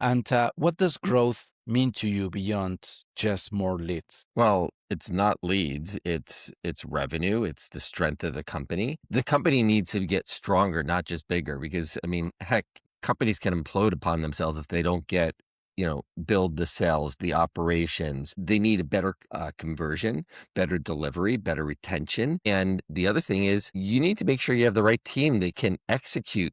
And what does growth mean to you beyond just more leads? Well, it's not leads, it's revenue, it's the strength of the company. The company needs to get stronger, not just bigger, because I mean, heck, companies can implode upon themselves if they don't get, build the sales, the operations. They need a better conversion, better delivery, better retention. And the other thing is you need to make sure you have the right team that can execute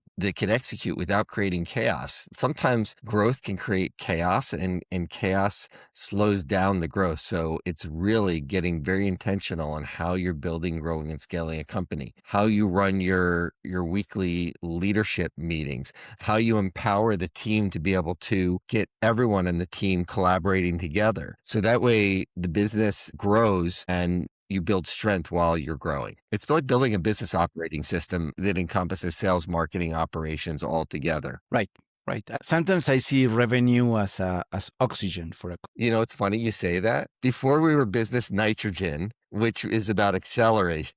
without creating chaos. Sometimes growth can create chaos, and chaos slows down the growth. So it's really getting very intentional on how you're building, growing, and scaling a company, how you run your weekly leadership meetings, how you empower the team to be able to get everyone in the team collaborating together. So that way the business grows and you build strength while you're growing. It's like building a business operating system that encompasses sales, marketing, operations all together. Right, right. Sometimes I see revenue as oxygen for a. It's funny you say that. Before we were business nitrogen, which is about acceleration,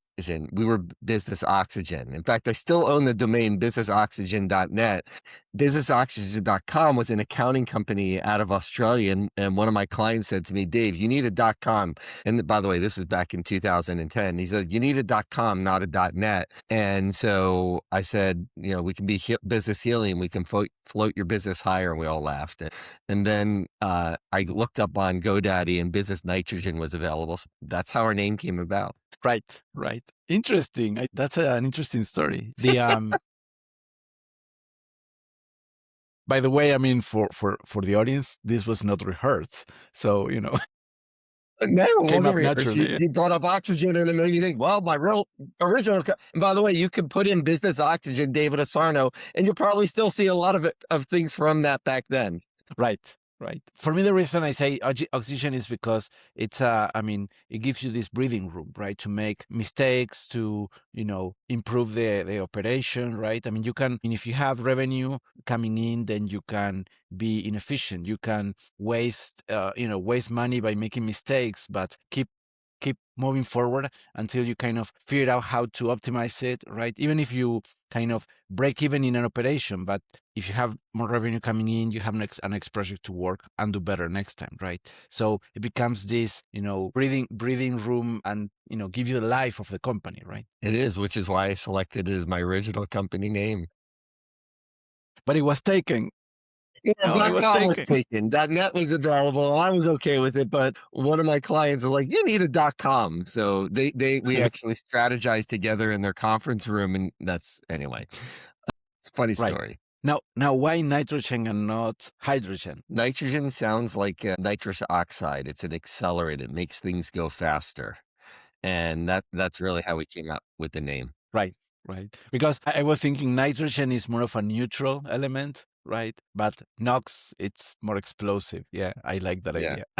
we were business oxygen. In fact, I still own the domain businessoxygen.net. Businessoxygen.com was an accounting company out of Australia. And one of my clients said to me, Dave, you need a .com. And by the way, this was back in 2010. He said, you need a .com, not a .net. And so I said, we can be business healing. We can float your business higher. And we all laughed. And then I looked up on GoDaddy and Business Nitrogen was available. So that's how our name came about. Right, right. Interesting. That's an interesting story. The by the way, I mean for the audience, this was not rehearsed, so No, it came wasn't up rehearsed. You, naturally. you brought up oxygen and it made you think, well, my real original. And by the way, you can put in Business Oxygen, David Asarnow, and you'll probably still see a lot of things from that back then. Right, right. For me, the reason I say oxygen is because it's I mean, it gives you this breathing room, right, to make mistakes, to improve the operation, right. I mean, you can, and if you have revenue coming in, then you can be inefficient. You can waste money by making mistakes, but keep moving forward until you kind of figure out how to optimize it, right? Even if you kind of break even in an operation, but if you have more revenue coming in, you have an next project to work and do better next time, right? So it becomes this, breathing room, and give you the life of the company, right? It is, which is why I selected it as my original company name. But it was taken. Yeah, No, it was .com was taken. taken. .net was available. I was okay with it, but one of my clients was like, "You need a .com." So we actually strategized together in their conference room, and that's anyway. It's a funny Right. story. Now, why nitrogen and not hydrogen? Nitrogen sounds like nitrous oxide. It's an accelerant. It makes things go faster, and that's really how we came up with the name. Right, right. Because I was thinking nitrogen is more of a neutral element, right? But NOx, it's more explosive. Yeah, I like that Yeah. idea.